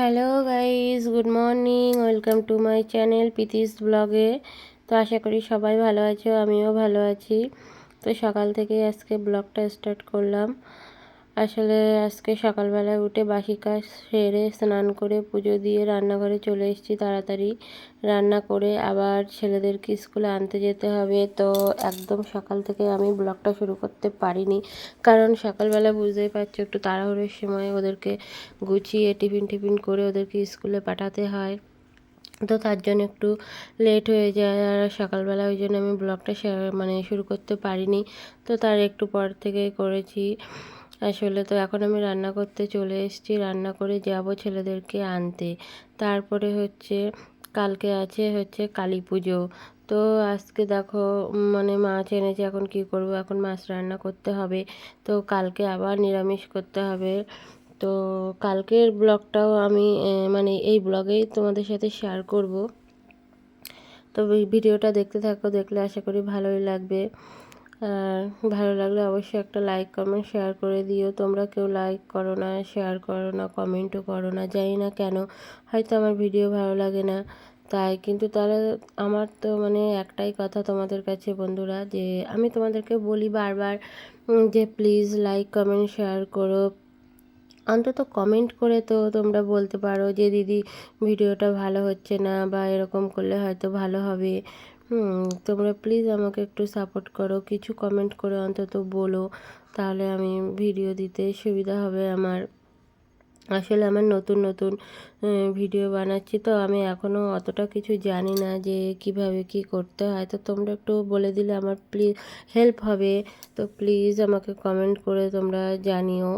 Hello guys, good morning. Welcome to my channel পিতিস ব্লগে। তো আশা করি সবাই ভালো আছো, আমিও ভালো আছি। তো সকাল থেকে আজকে ব্লগটা স্টার্ট করলাম। আসলে আজকে সকালবেলায় উঠে বাসি কাজ সেরে স্নান করে পুজো দিয়ে রান্নাঘরে চলে এসেছি তাড়াতাড়ি। রান্না করে আবার ছেলেদেরকে স্কুলে আনতে যেতে হবে, তো একদম সকাল থেকে আমি ব্লগটা শুরু করতে পারিনি, কারণ সকালবেলা বুঝতেই পারছো একটু তাড়াহুড়োর সময় ওদেরকে গুছিয়ে টিফিন করে ওদেরকে স্কুলে পাঠাতে হয়। তো তার জন্য একটু লেট হয়ে যায়, আর সকালবেলা ওই জন্য আমি ব্লগটা শুরু করতে পারিনি। তো তার একটু পর থেকে করেছি আসলে। তো এখন আমি রান্না করতে চলে এসেছি, রান্না করে যাব ছেলেদেরকে আনতে। তারপরে কালকে আছে কালী পুজো। তো আজকে দেখো মাছ এনেছে, এখন কি করব, এখন মাছ রান্না করতে হবে। তো কালকে আবার নিরামিষ করতে হবে। তো কালকের ব্লগটাও আমি এই ব্লগেই তোমাদের সাথে শেয়ার করব। তো ভিডিওটা দেখতে থাকো, দেখলে আশা করি ভালোই লাগবে। আর ভালো লাগলে অবশ্যই একটা লাইক কমেন্ট শেয়ার করে দিও। তোমরা কেউ লাইক করো না, শেয়ার করো না, কমেন্টও করো না, জানি না কেন, হয়তো আমার ভিডিও ভালো লাগে না তাই। কিন্তু তাহলে আমার তো একটাই কথা তোমাদের কাছে বন্ধুরা, যে আমি তোমাদেরকে বলি বারবার যে প্লিজ লাইক কমেন্ট শেয়ার করো। অন্তত কমেন্ট করে তো তোমরা বলতে পারো যে দিদি ভিডিওটা ভালো হচ্ছে না, বা এরকম করলে হয়তো ভালো হবে। তোমরা প্লিজ আমাকে একটু সাপোর্ট করো, কিছু কমেন্ট করে অন্তত বলো, তাহলে আমি ভিডিও দিতে সুবিধা হবে আমার। আসলে আমার নতুন নতুন ভিডিও বানাচ্ছি, তো আমি এখনও অতটা কিছু জানি না যে কিভাবে কি করতে হয়। তো তোমরা একটু বলে দিলে আমার প্লিজ হেল্প হবে। তো প্লিজ আমাকে কমেন্ট করে তোমরা জানিও,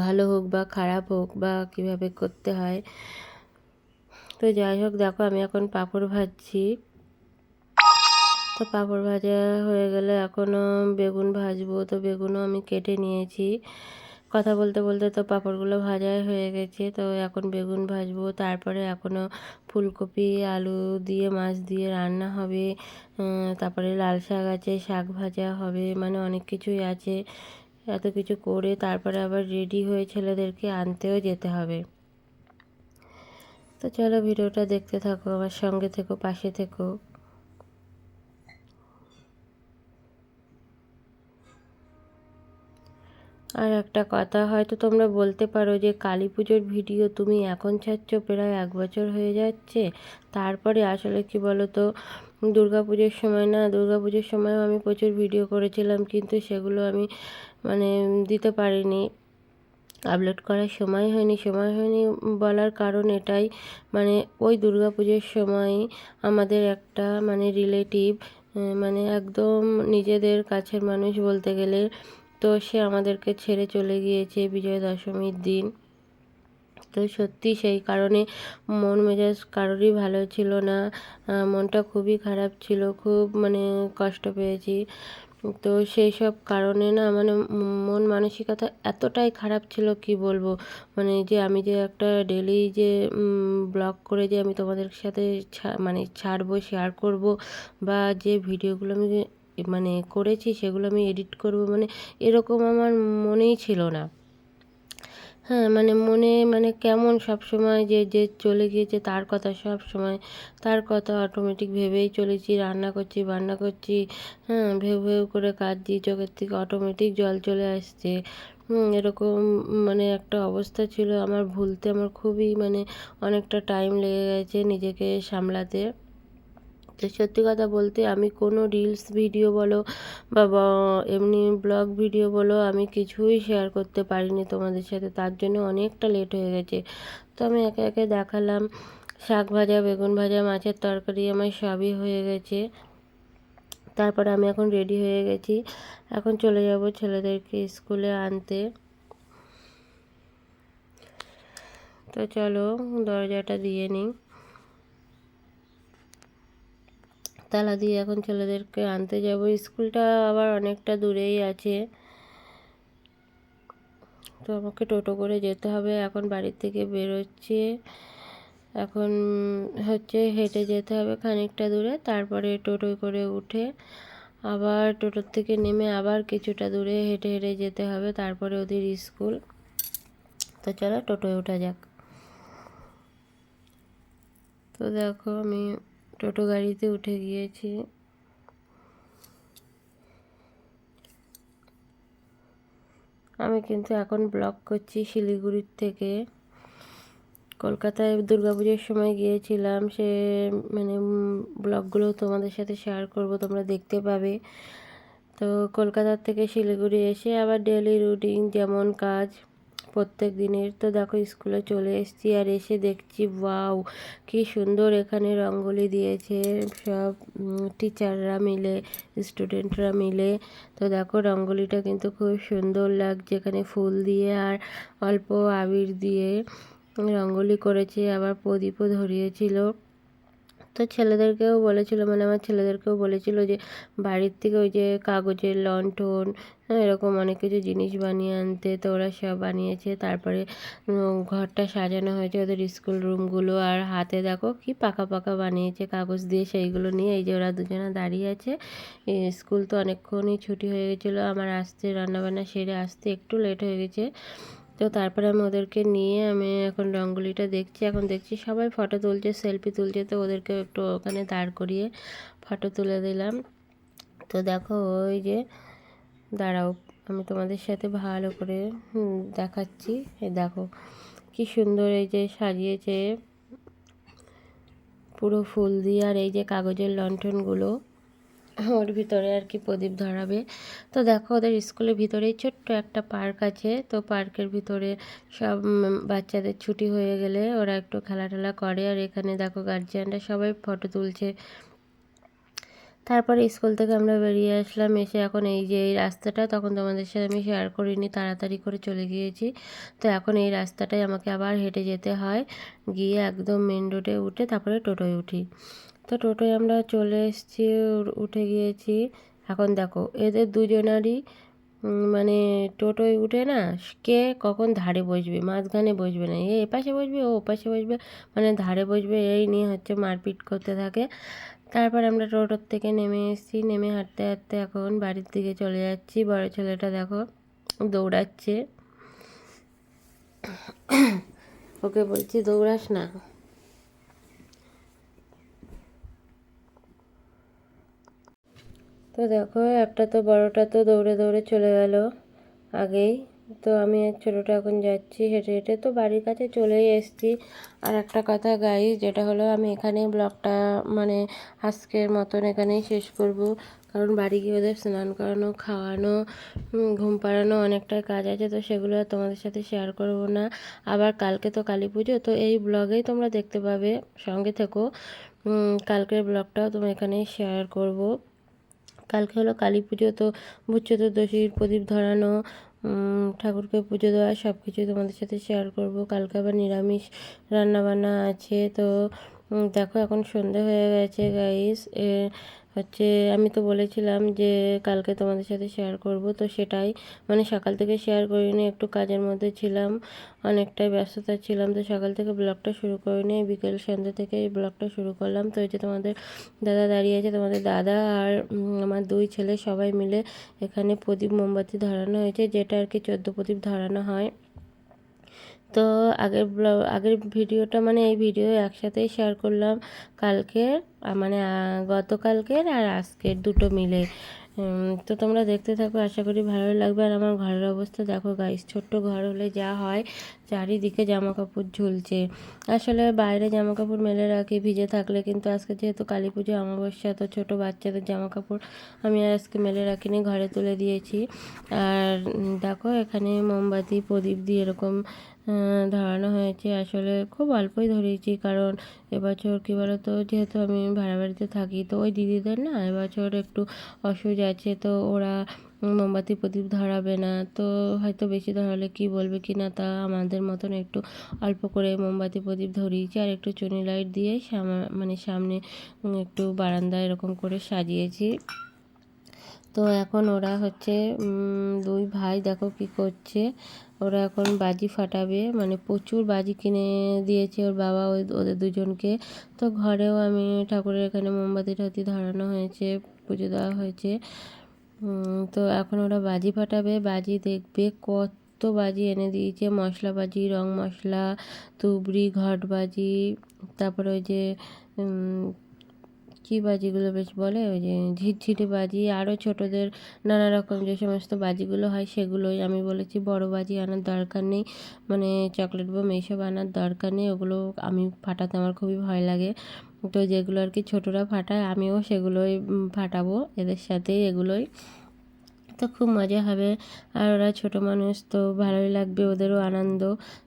ভালো হোক বা খারাপ হোক, বা কিভাবে করতে হয়। তো যাই হোক, দেখো আমি এখন পাঁপড় ভাজছি। তো পাঁপড় ভাজা হয়ে গেলে এখনও বেগুন ভাজবো। তো বেগুনও আমি কেটে নিয়েছি। কথা বলতে বলতে তো পাঁপড়গুলো ভাজাই হয়ে গেছে। তো এখন বেগুন ভাজবো, তারপরে এখনও ফুলকপি আলু দিয়ে মাছ দিয়ে রান্না হবে। তারপরে লাল শাক আছে, শাক ভাজা হবে, অনেক কিছুই আছে। এত কিছু করে তারপরে আবার রেডি হয়ে ছেলেদেরকে আনতেও যেতে হবে। তো চলো ভিডিওটা দেখতে থাকো, আমার সঙ্গে থেকো, পাশে থেকো। আর একটা কথা হয়তো তোমরা বলতে পারো যে কালী পুজোর ভিডিও তুমি এখন ছাড়ছো, প্রায় 1 বছর হয়ে যাচ্ছে। তারপরে আসলে কি বলো তো, দুর্গাপুজোর সময় দুর্গাপুজোর সময়ও আমি প্রচুর ভিডিও করেছিলাম, কিন্তু সেগুলো আমি দিতে পারিনি, আপলোড করার সময় হয়নি বলার কারণ এটাই, ওই দুর্গাপুজোর সময় আমাদের একটা রিলেটিভ, একদম নিজেদের কাছের মানুষ বলতে গেলে, তো সে আমাদেরকে ছেড়ে চলে গিয়েছে বিজয়া দশমীর দিন। তো সত্যি সেই কারণে মন মেজাজ কারোরই ভালো ছিল না, মনটা খুবই খারাপ ছিল, খুব কষ্ট পেয়েছি। তো সেই সব কারণে মন মানসিকতা এতটাই খারাপ ছিল, কি বলবো। যে আমি যে একটা ডেলি যে ব্লগ করে যে আমি তোমাদের সাথে ছাড়বো, শেয়ার করব, বা যে ভিডিওগুলো আমি করেছি সেগুলো আমি এডিট করব, এরকম আমার মনেই ছিল না। হ্যাঁ, মনে কেমন সব সময় যে যে চলে গিয়েছে তার কথা, সব সময় তার কথা অটোমেটিক ভেবেই চলেছি, রান্না করছি বান্না করছি, হ্যাঁ, ভেউ ভেউ করে কাঁদছি, চোখের থেকে অটোমেটিক জল চলে আসছে। এরকম একটা অবস্থা ছিল আমার, ভুলতে আমার খুবই অনেকটা টাইম লেগে গেছে নিজেকে সামলাতে। তো সত্যি কথা বলতে আমি কোনো রিলস ভিডিও বলো বা এমনি ব্লগ ভিডিও বলো, আমি কিছুই শেয়ার করতে পারিনি তোমাদের সাথে, তার জন্য অনেকটা লেট হয়ে গেছে। তো আমি একে একে দেখালাম, শাক ভাজা, বেগুন ভাজা, মাছের তরকারি আমার সবই হয়ে গেছে। তারপরে আমি এখন রেডি হয়ে গেছি, এখন চলে যাব ছেলেদেরকে স্কুলে আনতে। তো চলো দরজাটা দিয়ে নিই, তালা দিয়ে এখন ছেলেদেরকে আনতে যাব। স্কুলটা আবার অনেকটা দূরেই আছে, তো আমাকে টোটো করে যেতে হবে। এখন বাড়ি থেকে বেরোচ্ছি, এখন হেঁটে যেতে হবে খানিকটা দূরে, তারপরে টোটোয় করে উঠে আবার টোটোর থেকে নেমে আবার কিছুটা দূরে হেঁটে হেঁটে যেতে হবে, তারপরে ওদের স্কুল। তো চলো টোটোয় ওঠা যাক। তো দেখো আমি টোটো গাড়িতে উঠে গিয়েছি। আমি কিন্তু এখন ব্লগ করছি শিলিগুড়ির থেকে। কলকাতায় দুর্গাপুজোর সময় গিয়েছিলাম, সে মানে ব্লগগুলো তোমাদের সাথে শেয়ার করব, তোমরা দেখতে পাবে। তো কলকাতার থেকে শিলিগুড়ি এসে আবার ডেলি রুটিন যেমন কাজ প্রত্যেক দিনের। তো দেখো স্কুলে চলে এসেছি, আর এসে দেখছি ওয়াও কি সুন্দর এখানে রঙ্গোলি দিয়েছে সব টিচাররা মিলে, স্টুডেন্টরা মিলে। তো দেখো রঙ্গোলিটা কিন্তু খুব সুন্দর লাগছে, এখানে ফুল দিয়ে আর অল্প আবির দিয়ে রঙ্গোলি করেছে, আবার প্রদীপও ধরিয়েছিল। তো ছেলেদেরকেও বলেছিল, মানে আমার ছেলেদেরকেও বলেছিল যে বাড়ির থেকে ওই যে কাগজের লণ্ঠন এরকম অনেক কিছু জিনিস বানিয়ে আনতে। তো ওরা সব বানিয়েছে। তারপরে ঘরটা সাজানো হয়েছে ওদের স্কুল রুমগুলো, আর হাতে দেখো কি পাকা পাকা বানিয়েছে কাগজ দিয়ে, সেইগুলো নিয়ে এই যে ওরা দুজনে দাঁড়িয়ে আছে। স্কুল তো অনেকক্ষণই ছুটি হয়ে গেছিলো, আমার আসতে রান্নাবান্না সেরে আসতে একটু লেট হয়ে গেছে। তো তারপরে আমি ওদেরকে নিয়ে আমি এখন রঙ্গোলিটা দেখছি। এখন দেখছি সবাই ফটো তুলছে, সেলফি তুলছে। তো ওদেরকে একটু ওখানে দাঁড় করিয়ে ফটো তুলে দিলাম। তো দেখো ওই যে দাঁড়াও, আমি তোমাদের সাথে ভালো করে দেখাচ্ছি। এই দেখো কি সুন্দর এই যে সাজিয়েছে পুরো ফুল দিয়ে, আর এই যে কাগজের লণ্ঠনগুলো ওর ভিতরে আর কি প্রদীপ ধরাবে। তো দেখো ওদের স্কুলের ভিতরেই ছোট্ট একটা পার্ক আছে। তো পার্কের ভিতরে সব বাচ্চাদের ছুটি হয়ে গেলে ওরা একটু খেলাটেলা করে, আর এখানে দেখো গার্জিয়ানরা সবাই ফটো তুলছে। তারপরে স্কুল থেকে আমরা বেরিয়ে আসলাম, এসে এখন এই যে এই রাস্তাটা তখন তোমাদের সাথে আমি শেয়ার করিনি, তাড়াতাড়ি করে চলে গিয়েছি। তো এখন এই রাস্তাটাই আমাকে আবার হেঁটে যেতে হয়, গিয়ে একদম মেন রোডে উঠে তারপরে টোটোয় উঠি। তো টোটোয় আমরা চলে এসেছি, উঠে গিয়েছি। এখন দেখো এদের দুজনারই মানে টোটোয় উঠে না কে কখন ধারে বসবে, মাঝখানে বসবে না, এ এপাশে বসবে ও ওপাশে বসবে, মানে ধারে বসবে, এই নিয়ে হচ্ছে মারপিট করতে থাকে। তারপর আমরা টোটোর থেকে নেমে এসেছি, নেমে হাঁটতে হাঁটতে এখন বাড়ির দিকে চলে যাচ্ছি। বড় ছেলেটা দেখো দৌড়াচ্ছে, ওকে বলছি দৌড়াস না। তো দেখো একটা তো বড়টা তো দৌড়ে দৌড়ে চলে গেল আগেই। তো আমি আর ছোটোটা এখন যাচ্ছি হেঁটে হেঁটে, তো বাড়ির কাছে চলেই এসেছি। আর একটা কথা গাইস, যেটা হলো আমি এখানেই ব্লগটা মানে আজকের মতন এখানেই শেষ করব, কারণ বাড়ি গিয়ে ওদের স্নান করানো, খাওয়ানো, ঘুম পাড়ানো অনেকটাই কাজ আছে। তো সেগুলো আর তোমাদের সাথে শেয়ার করব না। আবার কালকে তো কালী পুজো, তো এই ব্লগেই তোমরা দেখতে পাবে, সঙ্গে থেকো। কালকের ব্লগটাও তোমরা এখানেই শেয়ার করব। কালকে হলো কালী পুজো, তো ভূত চতুর্দশীর প্রদীপ ধরানো, ঠাকুরকে পুজো দেওয়া সব কিছুই তোমাদের সাথে শেয়ার করব। কালকে আবার নিরামিষ রান্নাবান্না আছে। তো দেখো এখন সন্ধে হয়ে গেছে গাইস। হচ্ছে আমি তো বলেছিলাম যে কালকে তোমাদের সাথে শেয়ার করব, তো সেটাই মানে সকাল থেকে শেয়ার করিনি, একটু কাজের মধ্যে ছিলাম, অনেকটাই ব্যস্ততা ছিলাম। তো সকাল থেকে ব্লগটা শুরু করিনি, বিকেল সন্ধ্যা থেকে এই ব্লগটা শুরু করলাম। তো এই যে তোমাদের দাদা দাঁড়িয়ে আছে, তোমাদের দাদা আর আমার দুই ছেলে সবাই মিলে এখানে প্রদীপ মোমবাতি ধরানো হয়েছে, যেটা আর কি 14 প্রদীপ ধরানো হয়। তো আগের ভিডিওটা মানে এই ভিডিও একসাথেই শেয়ার করলাম, কালকের মানে গতকালকের আর আজকের দুটো মিলে। তো তোমরা দেখতে থাকো, আশা করি ভালো লাগবে। আর আমার ঘরের অবস্থা দেখো গাইস, ছোট্ট ঘর হলে যা হয়, চারিদিকে জামা কাপড় ঝুলছে। আসলে বাইরে জামা কাপড় মেলে রাখি ভিজে থাকলে, কিন্তু আজকে যেহেতু কালী পুজো অমাবস্যা, তো ছোটো বাচ্চাদের জামা কাপড় আমি আর আজকে মেলে রাখিনি, ঘরে তুলে দিয়েছি। আর দেখো এখানে মোমবাতি প্রদীপ দিয়ে এরকম ধরানো হয়েছে। আসলে খুব অল্পই ধরিয়েছি, কারণ এবছর কী বলো তো, যেহেতু আমি ভাড়া বাড়িতে থাকি, তো ওই দিদিদের না এবছর একটু অসুখ আছে, তো ওরা মোমবাতি প্রদীপ ধরাবে না। তো হয়তো বেশি ধরালে কী বলবে কি না, তা আমাদের মতন একটু অল্প করে মোমবাতি প্রদীপ ধরিয়েছি, আর একটু চুনি লাইট দিয়ে মানে সামনে একটু বারান্দা এরকম করে সাজিয়েছি। তো এখন ওরা হচ্ছে দুই ভাই দেখো কি করছে, ওরা এখন বাজি ফাটাবে, মানে প্রচুর বাজি কিনে দিয়েছে ওর বাবা ওদের দুজনকে। তো ঘরেও আমি ঠাকুরের এখানে মোমবাতি ঠাতি ধরানো হয়েছে, পুজো দেওয়া হয়েছে। তো এখন ওরা বাজি ফাটাবে, বাজি দেখবে, কত সমস্ত বাজি এনে দিয়েছে, মশলা বাজি, রং মশলা, তুবড়ি, ঘট বাজি, তারপরে ওই যে কী বাজিগুলো বেশ বলে, ওই যে ঝিরঝিরে বাজি, আরও ছোটোদের নানা রকম যে সমস্ত বাজিগুলো হয় সেগুলোই। আমি বলেছি বড় বাজি আনার দরকার নেই, মানে চকলেট বোম এইসব আনার দরকার নেই, ওগুলো আমি ফাটাতে আমার খুবই ভয় লাগে। তো যেগুলো আর কি ছোটরা ফাটায় আমিও সেগুলোই ফাটাবো এদের সাথেই এগুলোই। তো খুব মজা হবে, আর ওরা ছোটো মানুষ তো ভালোই লাগবে, ওদেরও আনন্দ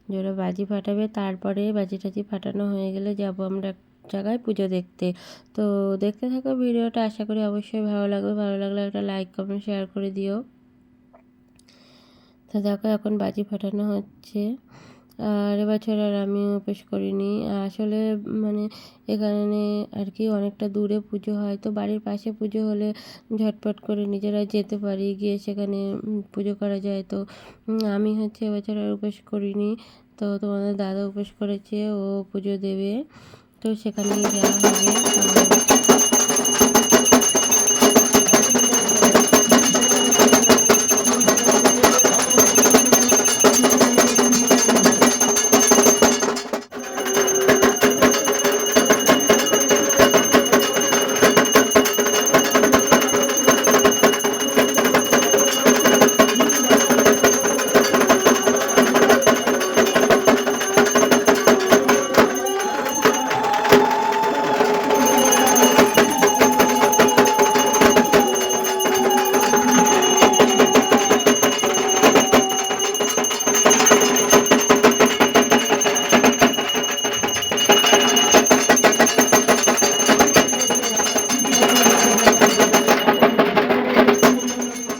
যে ওরা বাজি ফাটাবে। তারপরে বাজি টাজি ফাটানো হয়ে গেলে যাবো আমরা এক জায়গায় পুজো দেখতে। তো দেখতে থাকো ভিডিওটা, আশা করি অবশ্যই ভালো লাগবে। ভালো লাগলে একটা লাইক কমেন্ট শেয়ার করে দিও। তো দেখো এখন বাজি ফাটানো হচ্ছে, আর এবছর আর আমি উপোস করিনি আসলে, মানে এখানে আর কি অনেকটা দূরে পুজো হয়, তো বাড়ির পাশে পুজো হলে ঝটপট করে নিজেরা যেতে পারি, গিয়ে সেখানে পুজো করা যায়। তো আমি হচ্ছে এবছর আর উপোস করিনি, তো তোমাদের দাদা উপোস করেছে, ও পুজো দেবে, তো সেখানেই যাওয়া হবে।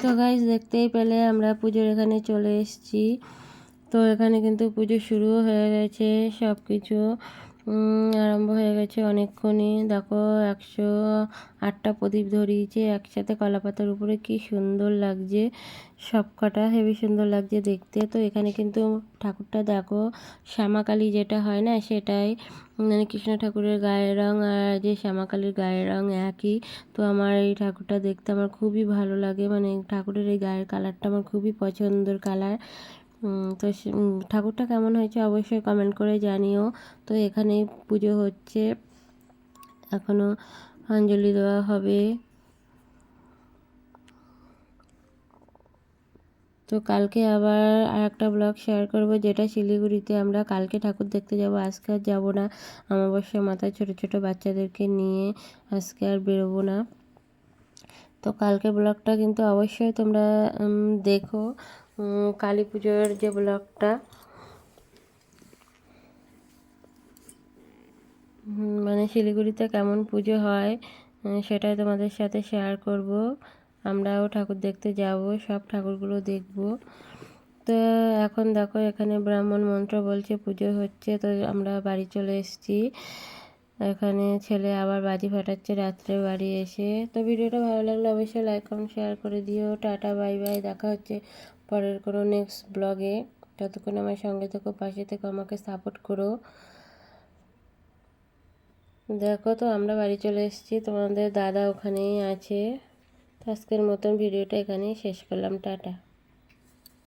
তো গাইস দেখতেই পেলে আমরা পুজোর এখানে চলে এসেছি। তো এখানে কিন্তু পুজো শুরুও হয়ে গেছে, সব কিছু আরম্ভ হয়ে গেছে অনেকক্ষণই। দেখো 108টা প্রদীপ ধরিয়েছে একসাথে কলাপাতার উপরে, কি সুন্দর লাগছে, সব কটা হেবি সুন্দর লাগছে দেখতে। তো এখানে কিন্তু ঠাকুরটা দেখো শ্যামাকালী যেটা হয় না সেটাই, মানে কৃষ্ণ ঠাকুরের গায়ের রং আর যে শ্যামাকালীর গায়ের রং একই। তো আমার এই ঠাকুরটা দেখতে আমার খুবই ভালো লাগে, মানে ঠাকুরের এই গায়ের কালারটা আমার খুবই পছন্দের কালার। তো ঠাকুরটা কেমন হয়েছে অবশ্যই কমেন্ট করে জানিও। তো এখানেই পুজো হচ্ছে, এখনও অঞ্জলি দেওয়া হবে। তো কালকে আবার আর একটা ব্লগ শেয়ার করব, যেটা শিলিগুড়িতে আমরা কালকে ঠাকুর দেখতে যাব, আজকে আর যাবো না, অমাবস্যা মাথায় ছোটো ছোটো বাচ্চাদেরকে নিয়ে আজকে আর বেরোবো না। তো কালকে ব্লগটা কিন্তু অবশ্যই তোমরা দেখো, কালী পুজোর যে ব্লগটা, মানে শিলিগুড়িতে কেমন পুজো হয় সেটাই তোমাদের সাথে শেয়ার করব। আমরাও ঠাকুর দেখতে যাব, সব ঠাকুরগুলো দেখব। তো এখন দেখো এখানে ব্রাহ্মণ মন্ত্র বলছে, পুজো হচ্ছে, তো আমরা বাড়ি চলে এসেছি। এখানে ছেলে আবার বাজি ফাটাচ্ছে রাত্রে বাড়ি এসে। তো ভিডিওটা ভালো লাগলে অবশ্যই লাইক কমেন্ট শেয়ার করে দিও। টাটা বাই বাই, দেখা হচ্ছে পরের কোনো নেক্সট ব্লগে। ততক্ষণ আমার সঙ্গে থেকো, পাশে থেকো, আমাকে সাপোর্ট করো। দেখো তো আমরা বাড়ি চলে এসেছি, তোমাদের দাদা ওখানেই আছে। আজকের মতন ভিডিওটা এখানেই শেষ করলাম, টাটা।